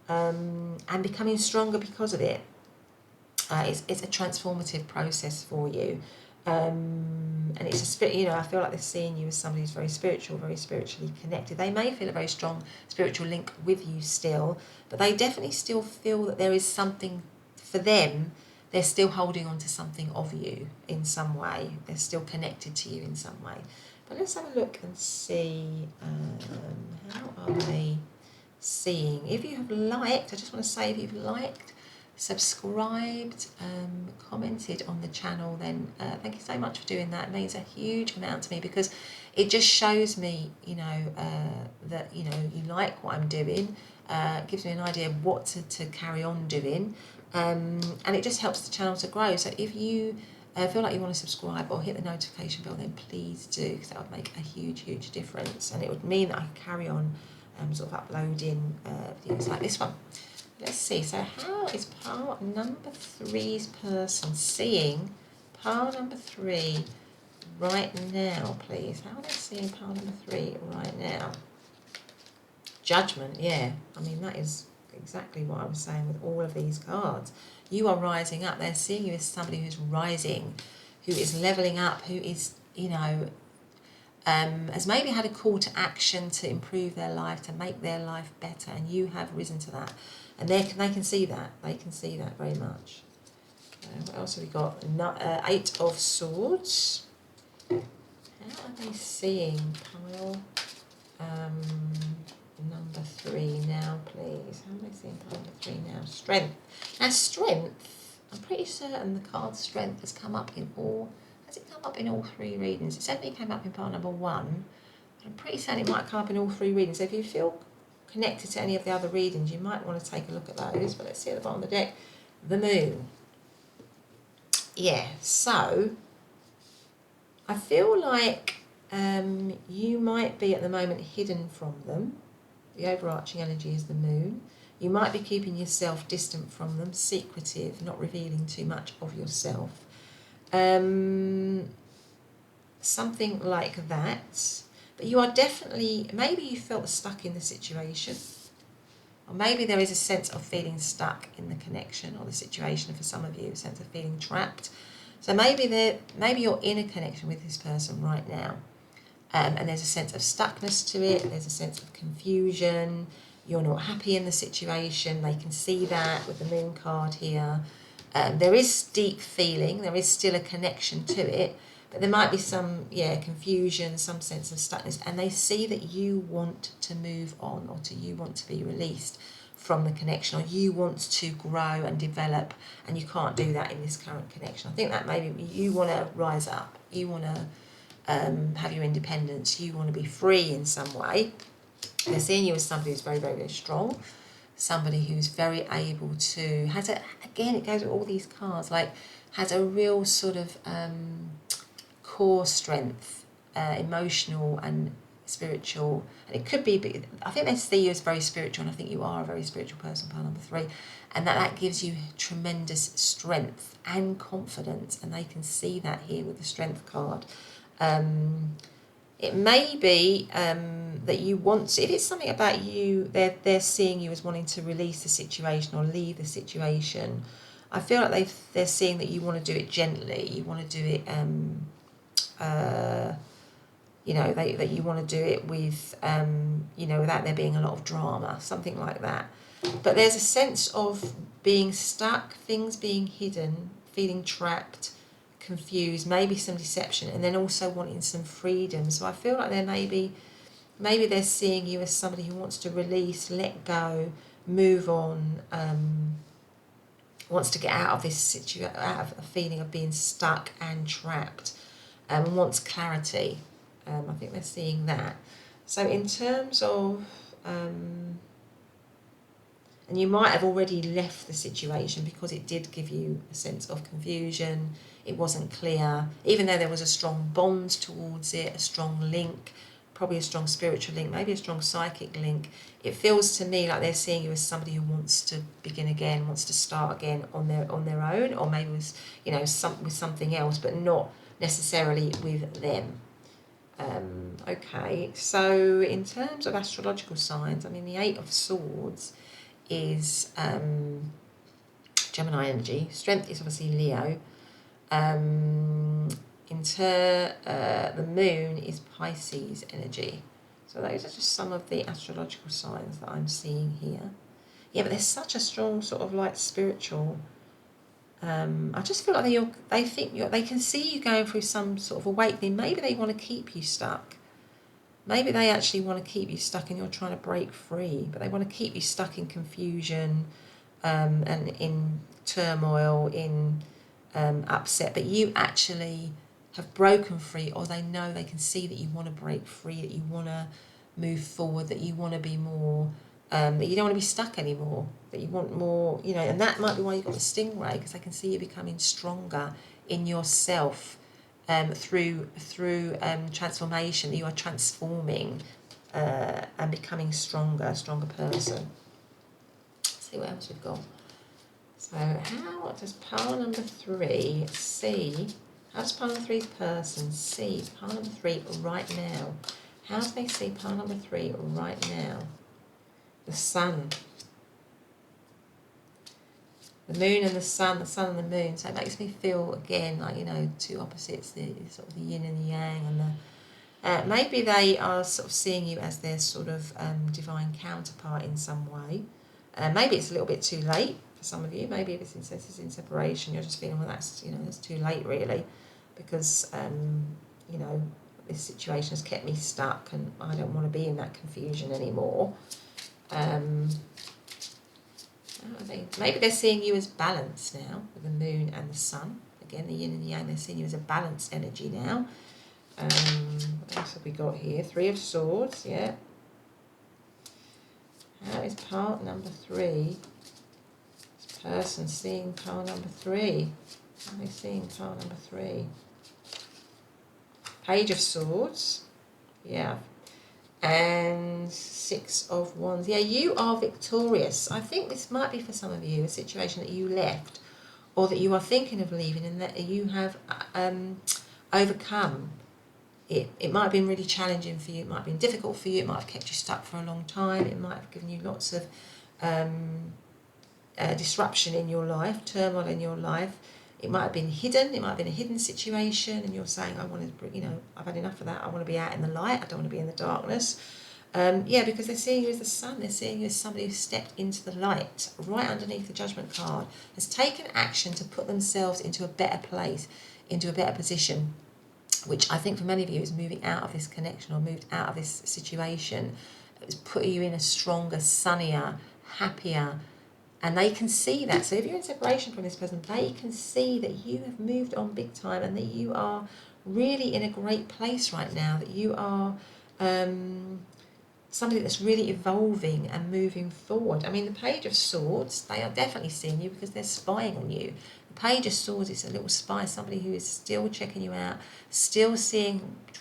and becoming stronger because of it. It's a transformative process for you. And it's a spirit, I feel like they're seeing you as somebody who's very spiritual, very spiritually connected. They may feel a very strong spiritual link with you still, but they definitely still feel that there is something for them. They're still holding on to something of you in some way. They're still connected to you in some way. But let's have a look and see how are they seeing. If you have liked, I just want to say, if you've liked, subscribed, commented on the channel, then thank you so much for doing that. It means a huge amount to me, because it just shows me that you like what I'm doing. It gives me an idea of what to carry on doing, and it just helps the channel to grow. So if you feel like you want to subscribe or hit the notification bell, then please do, because that would make a huge difference, and it would mean that I can carry on sort of uploading videos like this one. Let's see, so how is pile number 3's person seeing pile number 3 right now, please? How are they seeing pile number 3 right now? Judgment, yeah. I mean, that is exactly what I was saying with all of these cards. You are rising up. They're seeing you as somebody who's rising, who is levelling up, who is, has maybe had a call to action to improve their life, to make their life better, and you have risen to that. And they can see that. They can see that very much. What else have we got? Eight of Swords. How are they seeing pile number 3 now, please? How are they seeing pile number 3 now? Strength. Now, strength, I'm pretty certain the card Strength has come up in all... Has it come up in all 3 readings? It definitely came up in pile number 1. But I'm pretty certain it might come up in all 3 readings. So if you feel connected to any of the other readings, you might want to take a look at those. But let's see at the bottom of the deck. the moon. Yeah, so I feel like you might be at the moment hidden from them. The overarching energy is the moon. You might be keeping yourself distant from them, secretive, not revealing too much of yourself. Something like that. But you are definitely, maybe you felt stuck in the situation. Or maybe there is a sense of feeling stuck in the connection or the situation for some of you, a sense of feeling trapped. So maybe you're in a connection with this person right now. And there's a sense of stuckness to it, there's a sense of confusion, you're not happy in the situation, they can see that with the moon card here. There is deep feeling, there is still a connection to it, but there might be some, confusion, some sense of stuckness, and they see that you want to move on, or you want to be released from the connection, or you want to grow and develop, and you can't do that in this current connection. I think that maybe you want to rise up, you want to have your independence, you want to be free in some way. They're seeing you as somebody who's very, very, very strong, somebody who's very able to, again, it goes with all these cards, like has a real sort of core strength, emotional and spiritual. And it could be, I think they see you as very spiritual, and I think you are a very spiritual person, pile number 3, and that gives you tremendous strength and confidence, and they can see that here with the strength card. It may be that you want to, if it's something about you, they're seeing you as wanting to release the situation or leave the situation. I feel like they're seeing that you want to do it gently, you want to do it, that you want to do it with, without there being a lot of drama, something like that. But there's a sense of being stuck, things being hidden, feeling trapped, confused, maybe some deception, and then also wanting some freedom. So I feel like maybe they're seeing you as somebody who wants to release, let go, move on, wants to get out of this out of a feeling of being stuck and trapped, and wants clarity. I think they're seeing that. So in terms of and you might have already left the situation because it did give you a sense of confusion. It wasn't clear, even though there was a strong bond towards it, a strong link, probably a strong spiritual link, maybe a strong psychic link. It feels to me like they're seeing you as somebody who wants to begin again, wants to start again on their own, or maybe with with something else, but not necessarily with them. Okay, so in terms of astrological signs, I mean, the 8 of Swords is Gemini energy. Strength is obviously Leo. The moon is Pisces energy. So those are just some of the astrological signs that I'm seeing here. Yeah, but there's such a strong sort of like spiritual. I just feel like they can see you going through some sort of awakening. Maybe they want to keep you stuck. Maybe they actually want to keep you stuck and you're trying to break free, but they want to keep you stuck in confusion and in turmoil, in upset. But you actually have broken free, or they know, they can see that you want to break free, that you want to move forward, that you want to be more, that you don't want to be stuck anymore, that you want more, and that might be why you've got the stingray, because they can see you becoming stronger in yourself. Through transformation, you are transforming and becoming a stronger person. Let's see what else we've got. So how does pile number 3 see, how does pile number 3's person see pile number 3 right now? How do they see pile number 3 right now? The sun. The moon and the sun and the moon. So it makes me feel, again, like, two opposites, the sort of the yin and the yang. And maybe they are sort of seeing you as their sort of divine counterpart in some way. Maybe it's a little bit too late for some of you. Maybe if it's in separation, you're just feeling, well, that's too late, really. Because, this situation has kept me stuck and I don't want to be in that confusion anymore. Maybe they're seeing you as balanced now with the moon and the sun. Again, the yin and the yang, they're seeing you as a balanced energy now. What else have we got here? 3 of Swords, yeah. How is part number 3? It's person seeing card number 3? What are they seeing card number 3? Page of Swords. Yeah. And 6 of Wands. Yeah, you are victorious. I think this might be for some of you a situation that you left or that you are thinking of leaving, and that you have overcome. It might have been really challenging for you. It might have been difficult for you. It might have kept you stuck for a long time. It might have given you lots of disruption in your life, turmoil in your life. It might have been hidden. It might have been a hidden situation, and you're saying, I want to, I've had enough of that. I want to be out in the light. I don't want to be in the darkness. Yeah, because they're seeing you as the sun. They're seeing you as somebody who stepped into the light, right underneath the Judgment card, has taken action to put themselves into a better place, into a better position, which I think for many of you is moving out of this connection or moved out of this situation. It's putting you in a stronger, sunnier, happier, and they can see that. So if you're in separation from this person, they can see that you have moved on big time and that you are really in a great place right now, that you are somebody that's really evolving and moving forward. I mean, the Page of Swords, they are definitely seeing you because they're spying on you. The Page of Swords is a little spy, somebody who is still checking you out, still trying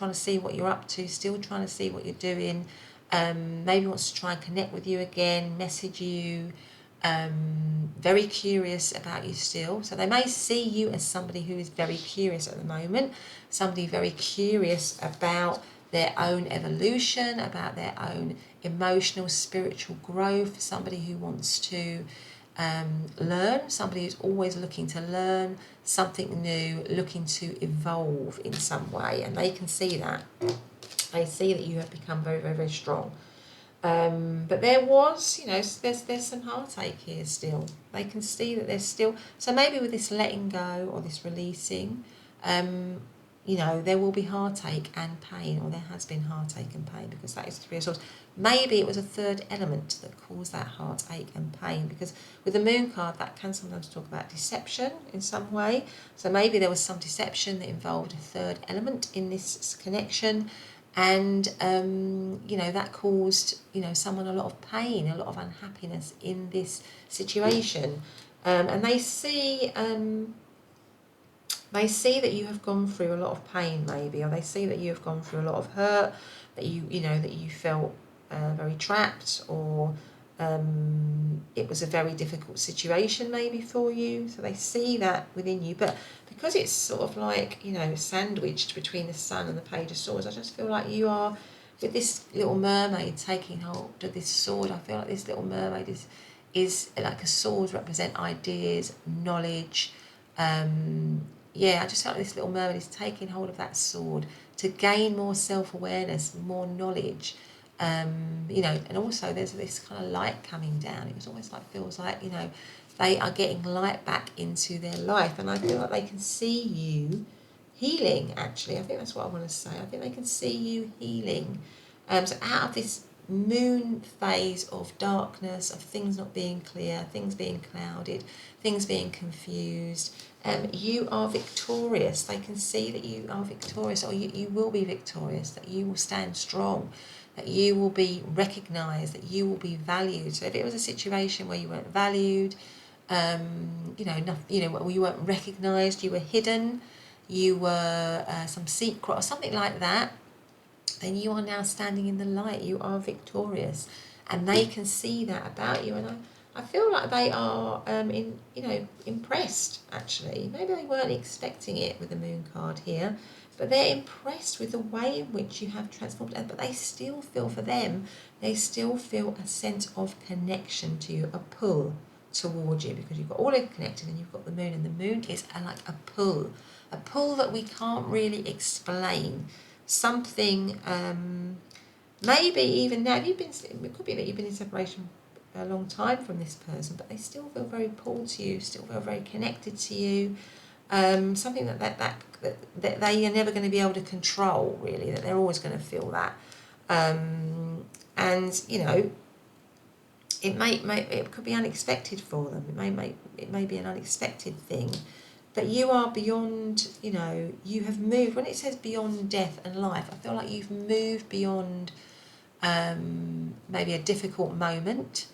to see what you're up to, still trying to see what you're doing, maybe wants to try and connect with you again, message you, very curious about you still. So they may see you as somebody who is very curious at the moment, somebody very curious about their own evolution, about their own emotional, spiritual growth, somebody who wants to learn, somebody who's always looking to learn something new, looking to evolve in some way, and they can see that. They see that you have become very, very, very strong. But there was, there's some heartache here still. They can see that there's still, so maybe with this letting go or this releasing, there will be heartache and pain, or there has been heartache and pain, because that is the Three of Swords. Maybe it was a third element that caused that heartache and pain, because with the Moon card, that can sometimes talk about deception in some way. So maybe there was some deception that involved a third element in this connection, and that caused someone a lot of pain, a lot of unhappiness in this situation, and they see that you have gone through a lot of pain, maybe, or they see that you have gone through a lot of hurt, that you felt very trapped, or it was a very difficult situation maybe for you. So they see that within you, but because it's sort of like sandwiched between the Sun and the Page of Swords, I just feel like you are, with this little mermaid taking hold of this sword, I feel like this little mermaid is like a sword represent ideas, knowledge. I just felt like this little mermaid is taking hold of that sword to gain more self-awareness, more knowledge, and also there's this kind of light coming down. It was almost like, feels like, they are getting light back into their life, and I feel like they can see you healing, actually. I think that's what I want to say. I think they can see you healing. So out of this moon phase of darkness, of things not being clear, things being clouded, things being confused, you are victorious. They can see that you are victorious, or you will be victorious, that you will stand strong, that you will be recognised, that you will be valued. So if it was a situation where you weren't valued, you weren't recognised, you were hidden, you were some secret or something like that, then you are now standing in the light. You are victorious, and they can see that about you. And I feel like they are impressed, actually. Maybe they weren't expecting it with the Moon card here, but they're impressed with the way in which you have transformed. But they still feel, for them, they still feel a sense of connection to you, a pull towards you, because you've got all of it connected and you've got the Moon, and the Moon is like a pull that we can't really explain. Something, maybe even now, it could be that you've been in separation a long time from this person, but they still feel very pulled to you, still feel very connected to you. Something that they are never going to be able to control, really, that they're always going to feel that. And it could be unexpected for them. It may be an unexpected thing. But you are beyond, you have moved. When it says beyond death and life, I feel like you've moved beyond maybe a difficult moment.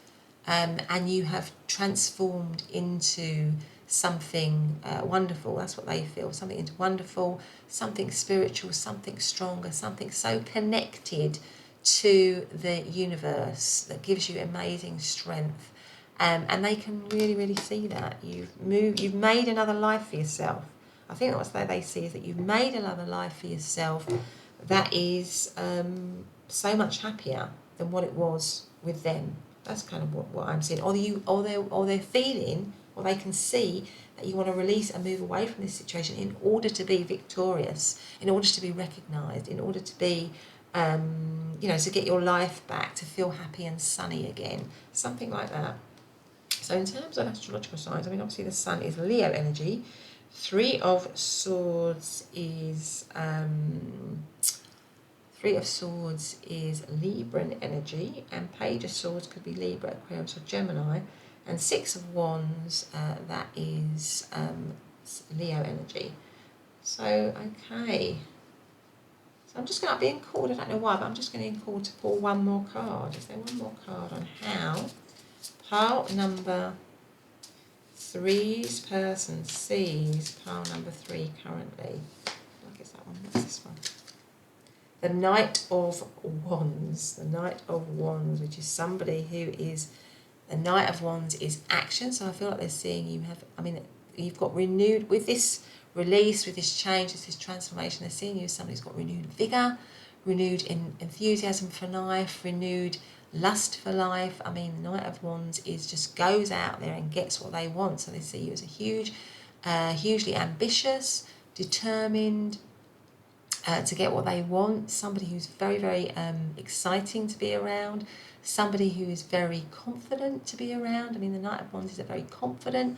and you have transformed into something wonderful. That's what they feel, something into wonderful, something spiritual, something stronger, something so connected to the universe that gives you amazing strength. And they can really, really see that. You've made another life for yourself. I think that's what they see, is that you've made another life for yourself that is so much happier than what it was with them. That's kind of what I'm seeing. Or they're feeling, or they can see that you want to release and move away from this situation in order to be victorious, in order to be recognised, in order to be, to get your life back, to feel happy and sunny again, something like that. So in terms of astrological signs, I mean, obviously the sun is Leo energy. Three of Swords is Libran energy, and Page of Swords could be Libra, Aquarius, or Gemini, and Six of Wands, that is Leo energy. So okay. So I'm just going to, being called, I don't know why, but I'm just going to be called to pull one more card. Is there one more card on how pile number 3's person sees pile number 3 currently? I guess that one. What's this one? The Knight of Wands. The Knight of Wands, which is somebody who is, the Knight of Wands is action. So I feel like they're seeing you have, I mean, you've got renewed, with this release, with this change, with this transformation, they're seeing you as somebody who's got renewed vigour, renewed enthusiasm for life, renewed lust for life. I mean, the Knight of Wands just goes out there and gets what they want. So they see you as a hugely ambitious, determined, to get what they want, somebody who's very, very exciting to be around, somebody who is very confident to be around. I mean, the Knight of Wands is a very confident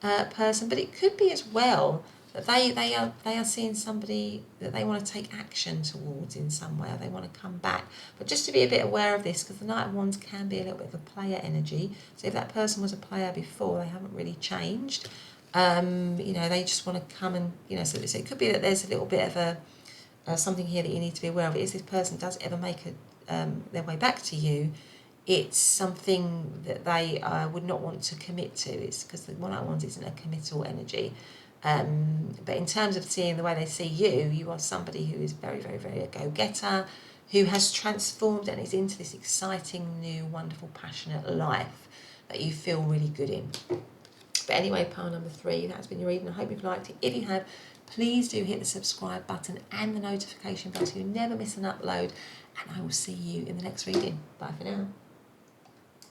person, but it could be as well that they are seeing somebody that they want to take action towards in some way, or they want to come back. But just to be a bit aware of this, because the Knight of Wands can be a little bit of a player energy. So if that person was a player before, they haven't really changed. They just want to come and, so it could be that there's a little bit of a something here that you need to be aware of. Is this person does ever make their way back to you, it's something that they would not want to commit to. It's because the Knight of Wands isn't a committal energy. But in terms of seeing the way they see you, you are somebody who is very, very, very a go-getter, who has transformed and is into this exciting, new, wonderful, passionate life that you feel really good in. But anyway, pile number 3, that's been your reading. I hope you've liked it. If you have, please do hit the subscribe button and the notification bell so you never miss an upload. And I will see you in the next reading. Bye for now.